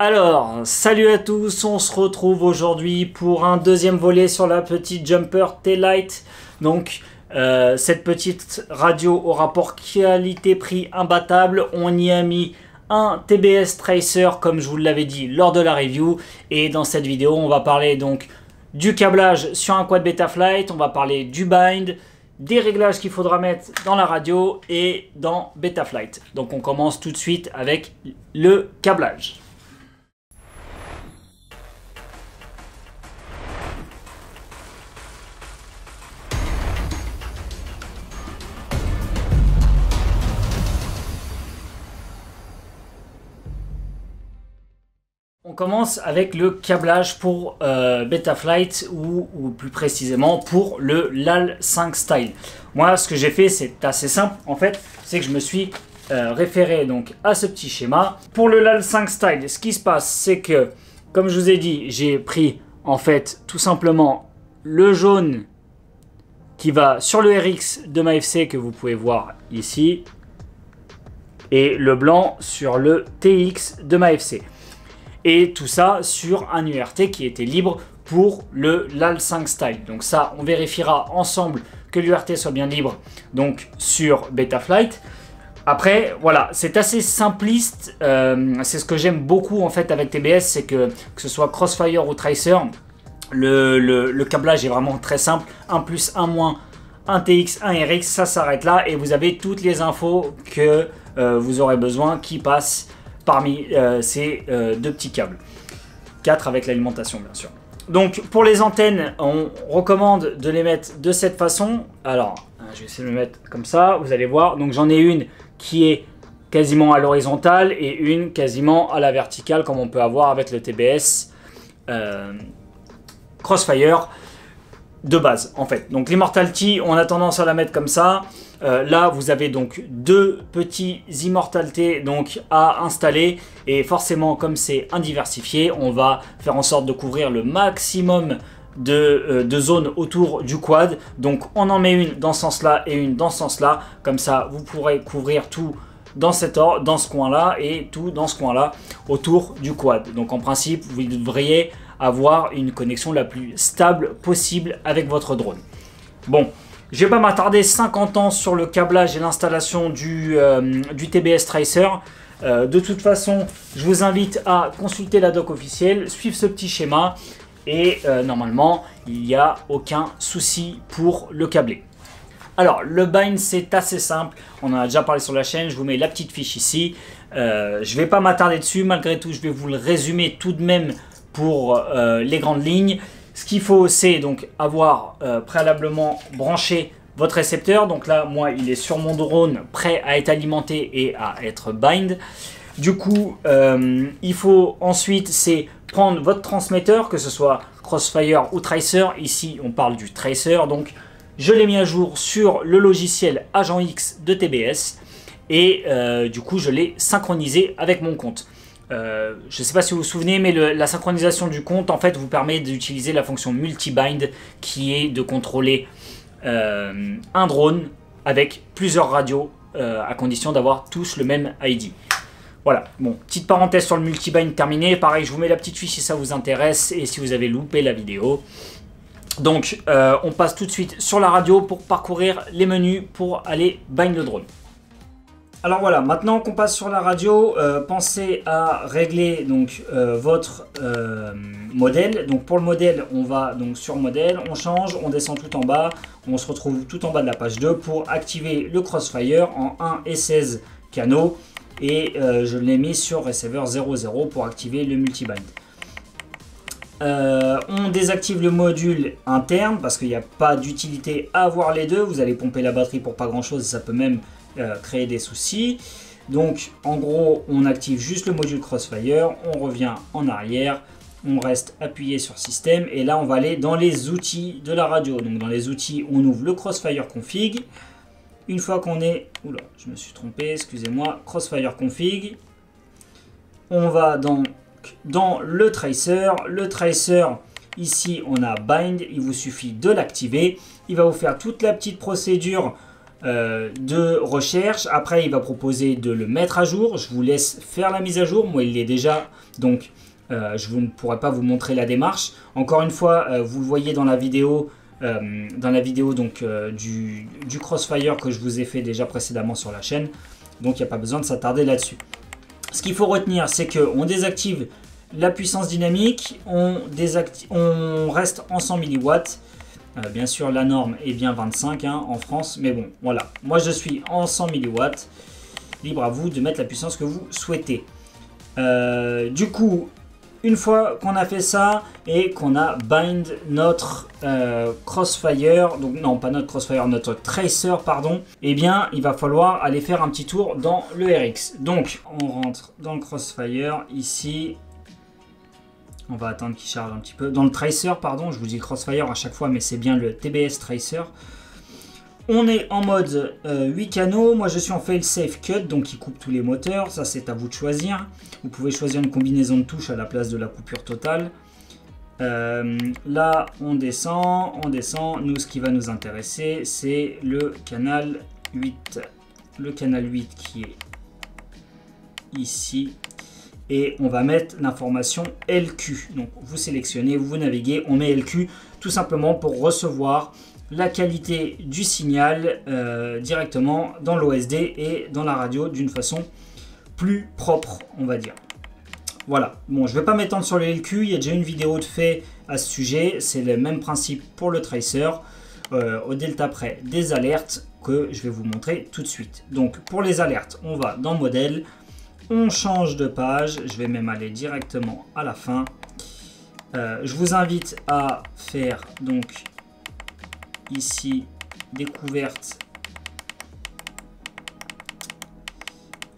Alors, salut à tous, on se retrouve aujourd'hui pour un deuxième volet sur la petite Jumper Taillight. Donc, cette petite radio au rapport qualité-prix imbattable, on y a mis un TBS Tracer comme je vous l'avais dit lors de la review. Et dans cette vidéo, on va parler donc du câblage sur un quad Betaflight, on va parler du bind, des réglages qu'il faudra mettre dans la radio et dans Betaflight. Donc on commence tout de suite avec le câblage. On commence avec le câblage pour Betaflight ou plus précisément pour le LAL5 Style. Moi, ce que j'ai fait, c'est assez simple. En fait, c'est que je me suis référé donc à ce petit schéma. Pour le LAL5 Style, ce qui se passe, c'est que, comme je vous ai dit, j'ai pris en fait tout simplement le jaune qui va sur le RX de ma FC que vous pouvez voir ici et le blanc sur le TX de ma FC. Et tout ça sur un URT qui était libre pour le LAL5 Style. Donc ça, on vérifiera ensemble que l'URT soit bien libre donc sur Betaflight. Après, voilà, c'est assez simpliste. C'est ce que j'aime beaucoup en fait avec TBS, c'est que ce soit Crossfire ou Tracer, le câblage est vraiment très simple. 1 plus 1 moins, un TX, un RX, ça s'arrête là. Et vous avez toutes les infos que vous aurez besoin qui passent parmi ces deux petits câbles. 4 avec l'alimentation bien sûr. Donc pour les antennes, on recommande de les mettre de cette façon. Alors je vais essayer de le mettre comme ça, vous allez voir. Donc j'en ai une qui est quasiment à l'horizontale et une quasiment à la verticale comme on peut avoir avec le TBS Crossfire de base en fait. Donc l'Immortality, on a tendance à la mettre comme ça. Là vous avez donc deux petits Immortalités donc à installer et forcément comme c'est indiversifié, on va faire en sorte de couvrir le maximum de zones autour du quad. Donc on en met une dans ce sens là et une dans ce sens là, comme ça vous pourrez couvrir tout dans ce coin là et tout dans ce coin là autour du quad. Donc en principe vous devriez avoir une connexion la plus stable possible avec votre drone. Bon, je ne vais pas m'attarder 50 ans sur le câblage et l'installation du TBS Tracer. De toute façon, je vous invite à consulter la doc officielle, suivre ce petit schéma et normalement, il n'y a aucun souci pour le câbler. Alors, le bind, c'est assez simple. On en a déjà parlé sur la chaîne. Je vous mets la petite fiche ici. Je ne vais pas m'attarder dessus. Malgré tout, je vais vous le résumer tout de même pour les grandes lignes. Ce qu'il faut, c'est donc avoir préalablement branché votre récepteur. Donc là, moi, il est sur mon drone, prêt à être alimenté et à être bind. Du coup, il faut ensuite, c'est prendre votre transmetteur, que ce soit Crossfire ou Tracer. Ici, on parle du Tracer. Donc, je l'ai mis à jour sur le logiciel Agent X de TBS. Et du coup, je l'ai synchronisé avec mon compte. Je ne sais pas si vous vous souvenez, mais la synchronisation du compte en fait vous permet d'utiliser la fonction multi-bind qui est de contrôler un drone avec plusieurs radios à condition d'avoir tous le même ID. Voilà, bon, petite parenthèse sur le multi-bind terminée. Pareil, je vous mets la petite fiche si ça vous intéresse et si vous avez loupé la vidéo. Donc, on passe tout de suite sur la radio pour parcourir les menus pour aller bind le drone. Alors voilà, maintenant qu'on passe sur la radio, pensez à régler donc votre modèle. Donc pour le modèle, on va donc sur modèle, on change, on descend tout en bas, on se retrouve tout en bas de la page 2 pour activer le Crossfire en 1 et 16 canaux. Et je l'ai mis sur receiver 00 pour activer le multibind. On désactive le module interne parce qu'il n'y a pas d'utilité à avoir les deux. Vous allez pomper la batterie pour pas grand chose, ça peut même créer des soucis. Donc en gros on active juste le module Crossfire, on revient en arrière, on reste appuyé sur système et là on va aller dans les outils de la radio. Donc dans les outils on ouvre le Crossfire config. Une fois qu'on est, oula je me suis trompé, excusez-moi, Crossfire config, on va donc dans le tracer. Le tracer, ici on a bind, il vous suffit de l'activer, il va vous faire toute la petite procédure de recherche. Après, il va proposer de le mettre à jour. Je vous laisse faire la mise à jour. Moi, il est déjà, donc je ne pourrai pas vous montrer la démarche. Encore une fois, vous le voyez dans la vidéo. Donc, du Crossfire que je vous ai fait déjà précédemment sur la chaîne. Donc il n'y a pas besoin de s'attarder là-dessus. Ce qu'il faut retenir, c'est qu'on désactive la puissance dynamique, on reste en 100 mW. Bien sûr, la norme est bien 25 en France, mais bon, voilà. Moi, je suis en 100 mW. Libre à vous de mettre la puissance que vous souhaitez. Du coup, une fois qu'on a fait ça et qu'on a bind notre Crossfire, donc non pas notre Crossfire, notre Tracer pardon, eh bien il va falloir aller faire un petit tour dans le RX. Donc on rentre dans le Crossfire ici, on va attendre qu'il charge un petit peu, dans le Tracer pardon, je vous dis Crossfire à chaque fois mais c'est bien le TBS Tracer. On est en mode 8 canaux, moi je suis en fail safe cut, donc il coupe tous les moteurs, ça c'est à vous de choisir. Vous pouvez choisir une combinaison de touches à la place de la coupure totale. Là on descend, nous ce qui va nous intéresser c'est le canal 8. Le canal 8 qui est ici. Et on va mettre l'information LQ. Donc vous sélectionnez, vous naviguez, on met LQ tout simplement pour recevoir la qualité du signal directement dans l'OSD et dans la radio d'une façon plus propre, on va dire. Voilà, bon, je ne vais pas m'étendre sur le LQ, il y a déjà une vidéo de fait à ce sujet, c'est le même principe pour le tracer, au delta près des alertes que je vais vous montrer tout de suite. Donc pour les alertes, on va dans modèle, on change de page, je vais même aller directement à la fin. Je vous invite à faire donc ici découverte,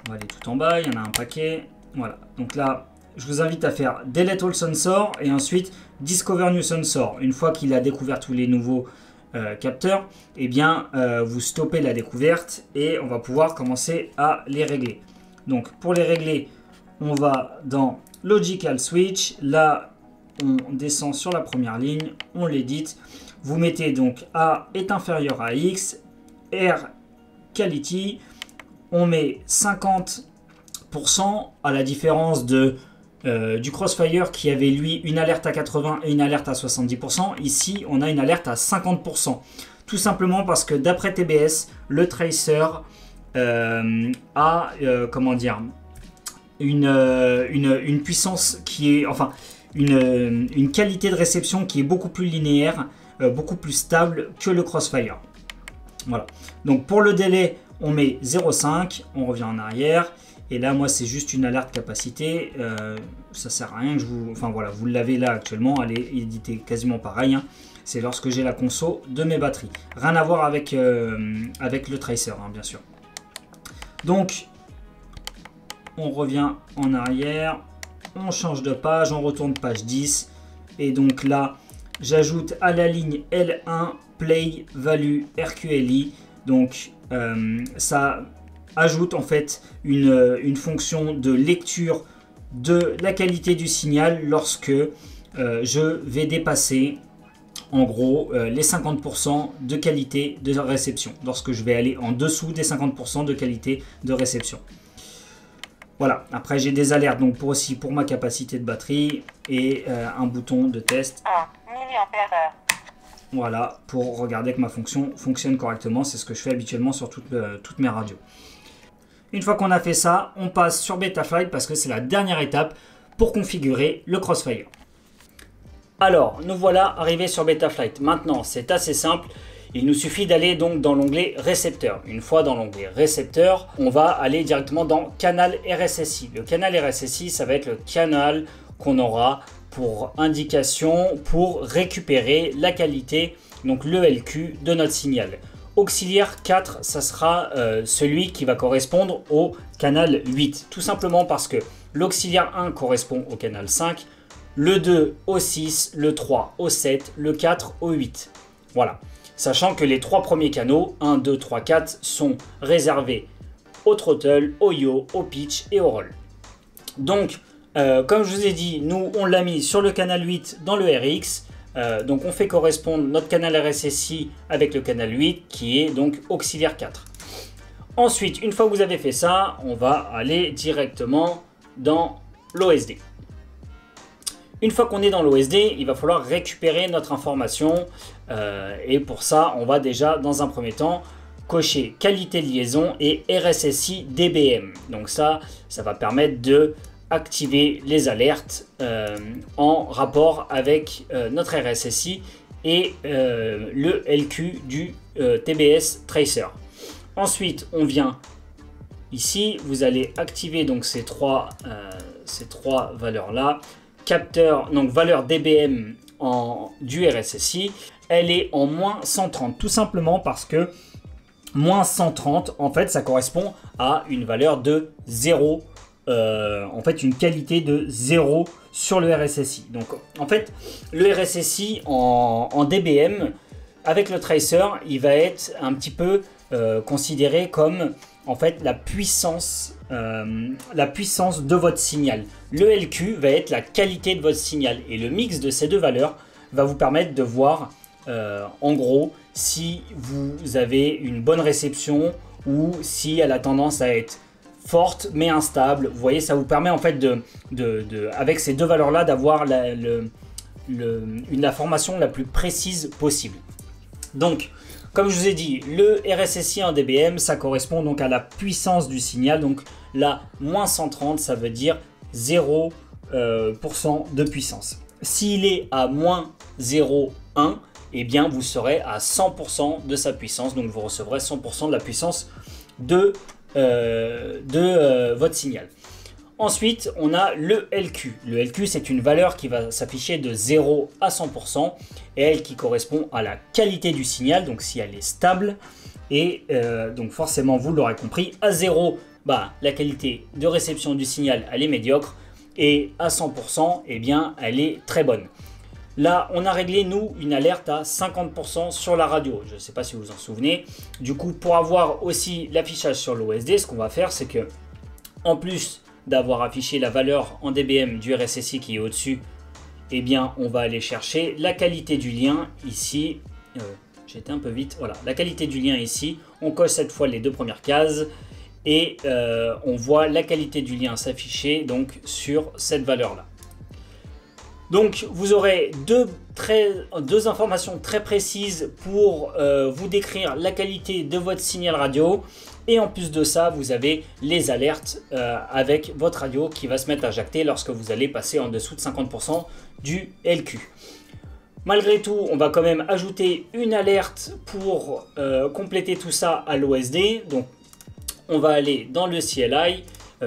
on va aller tout en bas, il y en a un paquet, voilà, donc là je vous invite à faire delete all sensor et ensuite discover new sensor. Une fois qu'il a découvert tous les nouveaux capteurs, eh bien vous stoppez la découverte et on va pouvoir commencer à les régler. Donc pour les régler, on va dans logical switch, là on descend sur la première ligne, on l'édite. Vous mettez donc A est inférieur à X, R quality, on met 50% à la différence de, du Crossfire qui avait lui une alerte à 80 et une alerte à 70%. Ici, on a une alerte à 50%. Tout simplement parce que d'après TBS, le Tracer a comment dire, une puissance qui est, enfin, une qualité de réception qui est beaucoup plus linéaire, beaucoup plus stable que le Crossfire. Voilà. Donc pour le délai, on met 0,5, on revient en arrière. Et là, moi, c'est juste une alerte capacité. Ça sert à rien que je vous... Enfin voilà, vous l'avez là actuellement. Elle est éditée quasiment pareil. Hein. C'est lorsque j'ai la conso de mes batteries. Rien à voir avec, avec le Tracer, hein, bien sûr. Donc, on revient en arrière. On change de page. On retourne page 10. Et donc là, j'ajoute à la ligne L1 Play Value RQLI. Donc, ça ajoute en fait une fonction de lecture de la qualité du signal lorsque je vais dépasser en gros les 50% de qualité de réception. Lorsque je vais aller en dessous des 50% de qualité de réception. Voilà, après j'ai des alertes donc aussi pour ma capacité de batterie et un bouton de test. 1 mAh. Voilà, pour regarder que ma fonction fonctionne correctement. C'est ce que je fais habituellement sur toutes mes radios. Une fois qu'on a fait ça, on passe sur Betaflight parce que c'est la dernière étape pour configurer le Crossfire. Alors, nous voilà arrivés sur Betaflight. Maintenant, c'est assez simple. Il nous suffit d'aller donc dans l'onglet récepteur. Une fois dans l'onglet récepteur, on va aller directement dans canal RSSI. Le canal RSSI, ça va être le canal qu'on aura pour indication pour récupérer la qualité, donc le LQ de notre signal. Auxiliaire 4, ça sera celui qui va correspondre au canal 8. Tout simplement parce que l'auxiliaire 1 correspond au canal 5, le 2 au 6, le 3 au 7, le 4 au 8. Voilà. Sachant que les trois premiers canaux, 1, 2, 3, 4, sont réservés au throttle, au yaw, au pitch et au roll. Donc, comme je vous ai dit, nous on l'a mis sur le canal 8 dans le RX. Donc on fait correspondre notre canal RSSI avec le canal 8 qui est donc auxiliaire 4. Ensuite, une fois que vous avez fait ça, on va aller directement dans l'OSD. Une fois qu'on est dans l'OSD, il va falloir récupérer notre information et pour ça, on va déjà dans un premier temps cocher qualité de liaison et RSSI DBM. Donc ça va permettre de activer les alertes en rapport avec notre RSSI et le LQ du TBS Tracer. Ensuite, on vient ici, vous allez activer donc ces trois valeurs-là. Capteur, donc valeur DBM du RSSI, elle est en moins 130, tout simplement parce que moins 130, en fait, ça correspond à une valeur de 0, en fait, une qualité de 0 sur le RSSI. Donc, en fait, le RSSI en DBM, avec le tracer, il va être un petit peu considéré comme en fait la puissance de votre signal. Le LQ va être la qualité de votre signal et le mix de ces deux valeurs va vous permettre de voir en gros si vous avez une bonne réception ou si elle a tendance à être forte mais instable. Vous voyez, ça vous permet en fait avec ces deux valeurs là d'avoir une information la plus précise possible. Donc, comme je vous ai dit, le RSSI en dBm, ça correspond donc à la puissance du signal. Donc là, moins 130, ça veut dire 0% de puissance. S'il est à moins 0,1, eh bien vous serez à 100% de sa puissance. Donc vous recevrez 100% de la puissance de votre signal. Ensuite, on a le LQ. Le LQ, c'est une valeur qui va s'afficher de 0 à 100% et elle qui correspond à la qualité du signal, donc si elle est stable. Et donc forcément, vous l'aurez compris, à 0, la qualité de réception du signal, elle est médiocre. Et à 100%, eh bien, elle est très bonne. Là, on a réglé, nous, une alerte à 50% sur la radio. Je ne sais pas si vous vous en souvenez. Du coup, pour avoir aussi l'affichage sur l'OSD, ce qu'on va faire, c'est que, en plus d'avoir affiché la valeur en dBm du RSSI qui est au-dessus, eh bien, on va aller chercher la qualité du lien ici. J'ai été un peu vite. Voilà, la qualité du lien ici. On coche cette fois les deux premières cases et on voit la qualité du lien s'afficher donc sur cette valeur-là. Donc, vous aurez deux informations très précises pour vous décrire la qualité de votre signal radio. Et en plus de ça, vous avez les alertes avec votre radio qui va se mettre à jacter lorsque vous allez passer en dessous de 50% du LQ. Malgré tout, on va quand même ajouter une alerte pour compléter tout ça à l'OSD. Donc, on va aller dans le CLI.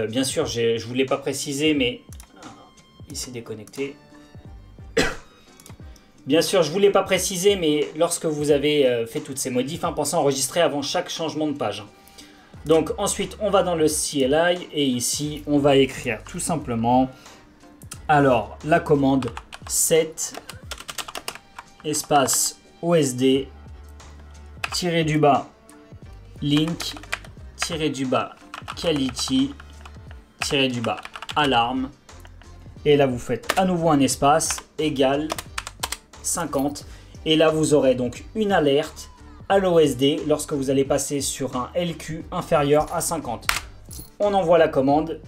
Bien sûr, je ne vous l'ai pas précisé, mais il s'est déconnecté. Bien sûr, je ne vous l'ai pas précisé, mais lorsque vous avez fait toutes ces modifs, pensez à enregistrer avant chaque changement de page. Donc ensuite, on va dans le CLI et ici, on va écrire tout simplement, alors la commande set espace OSD tiré du bas link tiré du bas quality tiré du bas alarme. Et là, vous faites à nouveau un espace égal 50. Et là, vous aurez donc une alerte à l'OSD lorsque vous allez passer sur un LQ inférieur à 50. On envoie la commande,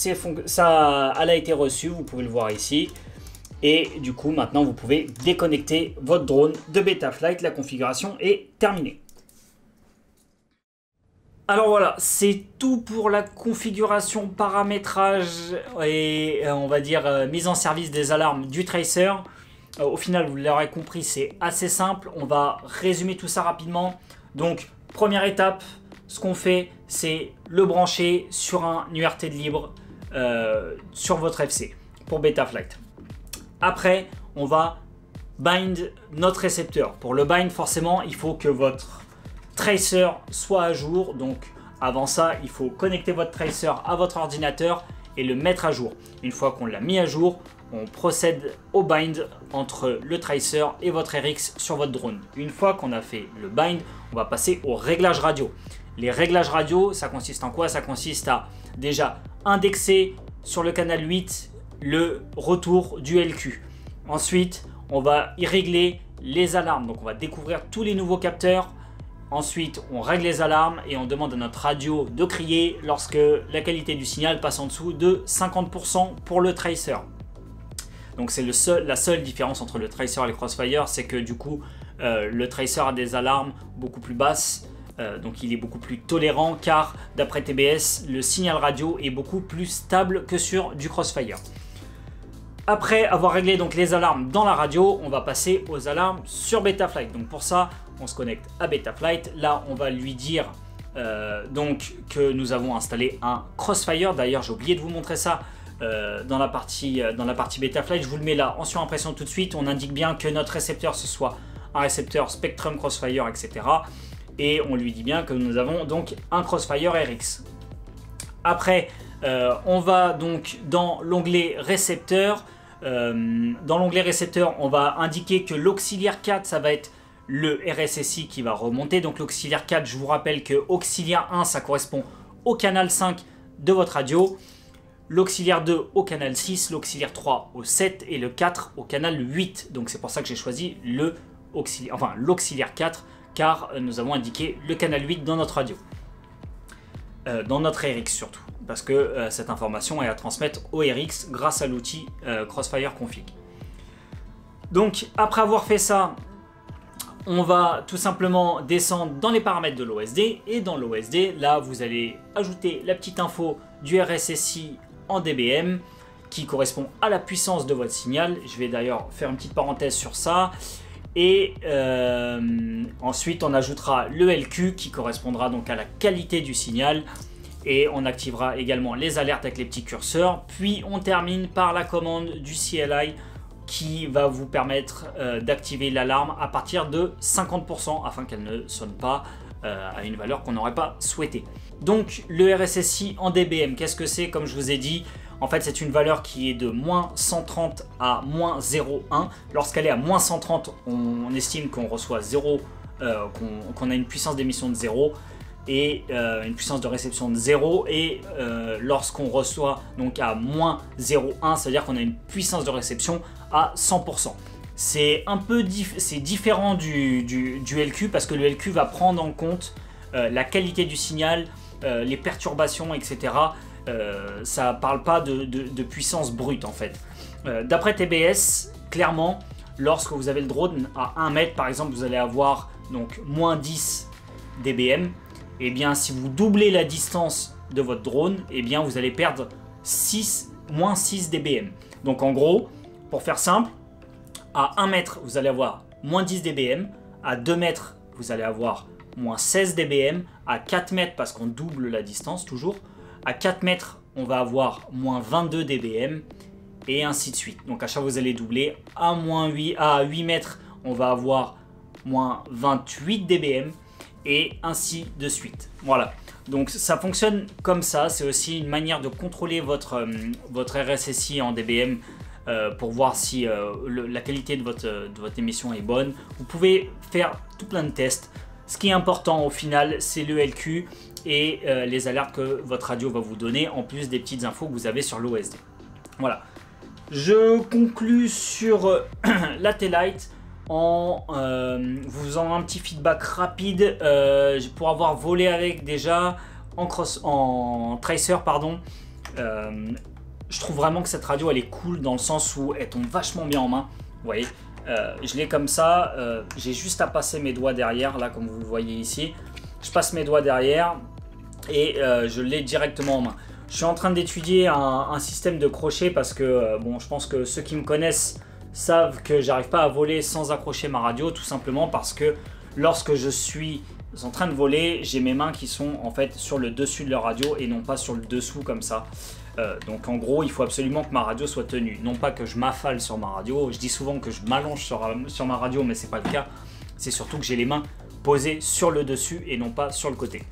elle a été reçue, vous pouvez le voir ici. Et du coup, maintenant, vous pouvez déconnecter votre drone de Betaflight. La configuration est terminée. Alors voilà, c'est tout pour la configuration, paramétrage et on va dire mise en service des alarmes du Tracer. Au final, vous l'aurez compris, c'est assez simple. On va résumer tout ça rapidement. Donc, première étape, ce qu'on fait, c'est le brancher sur un URT de libre sur votre FC pour Betaflight. Après, on va bind notre récepteur. Pour le bind, forcément, il faut que votre tracer soit à jour. Donc, avant ça, il faut connecter votre tracer à votre ordinateur et le mettre à jour. Une fois qu'on l'a mis à jour, on procède au bind entre le tracer et votre RX sur votre drone. Une fois qu'on a fait le bind, on va passer aux réglages radio. Les réglages radio, ça consiste en quoi? Ça consiste à déjà indexer sur le canal 8 le retour du LQ. Ensuite, on va y régler les alarmes. Donc on va découvrir tous les nouveaux capteurs. Ensuite, on règle les alarmes et on demande à notre radio de crier lorsque la qualité du signal passe en dessous de 50% pour le tracer. Donc c'est la seule différence entre le tracer et le Crossfire, c'est que du coup, le tracer a des alarmes beaucoup plus basses. Donc il est beaucoup plus tolérant car d'après TBS, le signal radio est beaucoup plus stable que sur du Crossfire. Après avoir réglé donc les alarmes dans la radio, on va passer aux alarmes sur Betaflight. Donc pour ça, on se connecte à Betaflight. Là, on va lui dire donc que nous avons installé un Crossfire. D'ailleurs, j'ai oublié de vous montrer ça dans la partie Betaflight. Je vous le mets là en surimpression tout de suite. On indique bien que notre récepteur, ce soit un récepteur Spectrum Crossfire, etc. Et on lui dit bien que nous avons donc un Crossfire RX. Après, on va donc dans l'onglet récepteur. Dans l'onglet récepteur, on va indiquer que l'auxiliaire 4, ça va être le RSSI qui va remonter. Donc l'auxiliaire 4, je vous rappelle que auxiliaire 1, ça correspond au canal 5 de votre radio. L'auxiliaire 2 au canal 6, l'auxiliaire 3 au 7 et le 4 au canal 8. Donc c'est pour ça que j'ai choisi l'auxiliaire 4, car nous avons indiqué le canal 8 dans notre radio. Dans notre RX surtout, parce que cette information est à transmettre au RX grâce à l'outil Crossfire Config. Donc après avoir fait ça, on va tout simplement descendre dans les paramètres de l'OSD, et dans l'OSD, là vous allez ajouter la petite info du RSSI en dBm qui correspond à la puissance de votre signal. Je vais d'ailleurs faire une petite parenthèse sur ça. Et ensuite on ajoutera le LQ qui correspondra donc à la qualité du signal, et on activera également les alertes avec les petits curseurs. Puis on termine par la commande du CLI qui va vous permettre d'activer l'alarme à partir de 50% afin qu'elle ne sonne pas à une valeur qu'on n'aurait pas souhaité. Donc le RSSI en dBm, qu'est-ce que c'est? Comme je vous ai dit, en fait c'est une valeur qui est de moins 130 à moins 0,1. Lorsqu'elle est à moins 130, on estime qu'on reçoit 0, qu'on a une puissance d'émission de 0 et une puissance de réception de 0. Et lorsqu'on reçoit donc à moins 0,1, c'est-à-dire qu'on a une puissance de réception à 100%. C'est un peu différent du LQ, parce que le LQ va prendre en compte la qualité du signal, les perturbations, etc. Ça parle pas de puissance brute en fait. D'après TBS, clairement, lorsque vous avez le drone à 1 mètre par exemple, vous allez avoir donc moins 10 dBm. Et bien si vous doublez la distance de votre drone, et bien vous allez perdre moins 6 dBm. Donc en gros, pour faire simple, à 1 mètre vous allez avoir moins 10 dBm, à 2 mètres vous allez avoir moins 16 dBm, à 4 mètres parce qu'on double la distance toujours, à 4 mètres on va avoir moins 22 dBm et ainsi de suite. Donc à chaque fois vous allez doubler. À 8 mètres on va avoir moins 28 dBm et ainsi de suite. Voilà, donc ça fonctionne comme ça. C'est aussi une manière de contrôler votre RSSI en dBm pour voir si la qualité de votre émission est bonne. Vous pouvez faire tout plein de tests. Ce qui est important au final, c'est le LQ et les alertes que votre radio va vous donner, en plus des petites infos que vous avez sur l'OSD. Voilà. Je conclus sur la T-Lite en vous faisant un petit feedback rapide pour avoir volé avec déjà en tracer, pardon. Je trouve vraiment que cette radio elle est cool dans le sens où elle tombe vachement bien en main. Vous voyez, je l'ai comme ça, j'ai juste à passer mes doigts derrière, là comme vous le voyez ici. Je passe mes doigts derrière et je l'ai directement en main. Je suis en train d'étudier un système de crochet parce que bon, je pense que ceux qui me connaissent savent que j'arrive pas à voler sans accrocher ma radio, tout simplement parce que lorsque je suis en train de voler, j'ai mes mains qui sont en fait sur le dessus de la radio et non pas sur le dessous comme ça. Donc en gros, il faut absolument que ma radio soit tenue. Non pas que je m'affale sur ma radio, je dis souvent que je m'allonge sur ma radio, mais c'est pas le cas. C'est surtout que j'ai les mains posées sur le dessus et non pas sur le côté.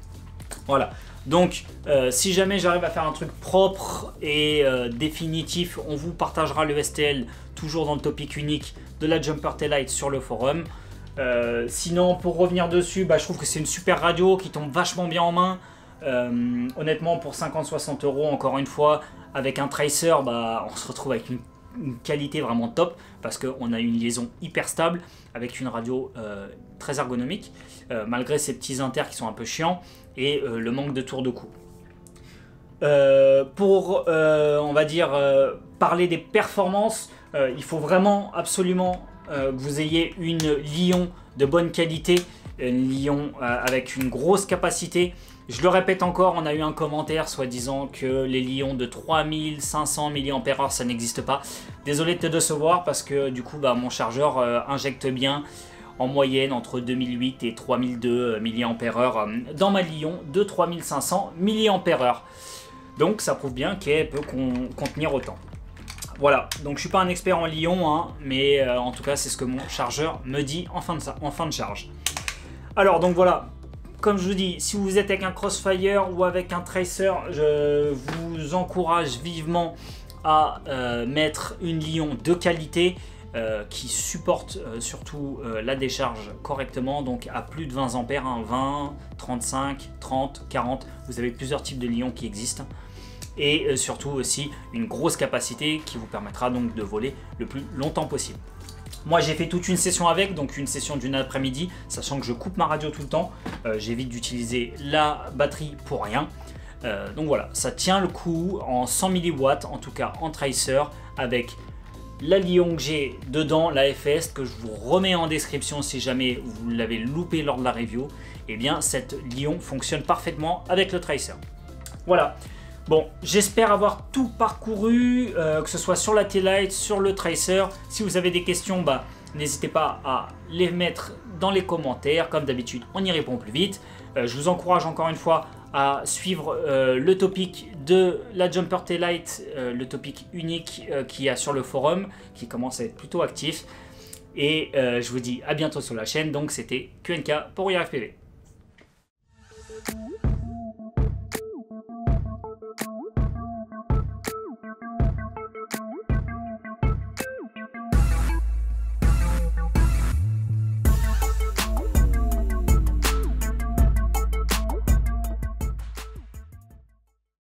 Voilà, donc si jamais j'arrive à faire un truc propre et définitif, on vous partagera le STL toujours dans le topic unique de la Jumper T-Lite sur le forum. Sinon, pour revenir dessus, je trouve que c'est une super radio qui tombe vachement bien en main. Honnêtement, pour 50-60 €, encore une fois, avec un tracer, on se retrouve avec une une qualité vraiment top parce qu'on a une liaison hyper stable avec une radio très ergonomique malgré ces petits inters qui sont un peu chiants et le manque de tour de cou. Pour on va dire parler des performances, il faut vraiment absolument que vous ayez une Lion de bonne qualité, une Lion avec une grosse capacité. Je le répète encore, on a eu un commentaire soi-disant que les Lions de 3500 mAh ça n'existe pas. Désolé de te décevoir parce que du coup mon chargeur injecte bien en moyenne entre 2008 et 3002 mAh dans ma Lion de 3500 mAh. Donc ça prouve bien qu'elle peut contenir autant. Voilà, donc je suis pas un expert en Lion, hein, mais en tout cas c'est ce que mon chargeur me dit en fin de charge. Alors donc voilà, comme je vous dis, si vous êtes avec un Crossfire ou avec un Tracer, je vous encourage vivement à mettre une Lion de qualité qui supporte surtout la décharge correctement, donc à plus de 20 ampères, hein, 20, 35, 30, 40, vous avez plusieurs types de Lion qui existent. Et surtout aussi une grosse capacité qui vous permettra donc de voler le plus longtemps possible. Moi j'ai fait toute une session avec, donc une session d'une après-midi, sachant que je coupe ma radio tout le temps, j'évite d'utiliser la batterie pour rien. Donc voilà, ça tient le coup en 100 mW, en tout cas en Tracer, avec la Lion que j'ai dedans, la FS, que je vous remets en description si jamais vous l'avez loupé lors de la review. Et bien cette Lion fonctionne parfaitement avec le Tracer. Voilà. Bon, j'espère avoir tout parcouru, que ce soit sur la T-Lite, sur le Tracer. Si vous avez des questions, n'hésitez pas à les mettre dans les commentaires. Comme d'habitude, on y répond plus vite. Je vous encourage encore une fois à suivre le topic de la Jumper T-Lite, le topic unique qu'il y a sur le forum, qui commence à être plutôt actif. Et je vous dis à bientôt sur la chaîne. Donc c'était QNK pour YRFPV.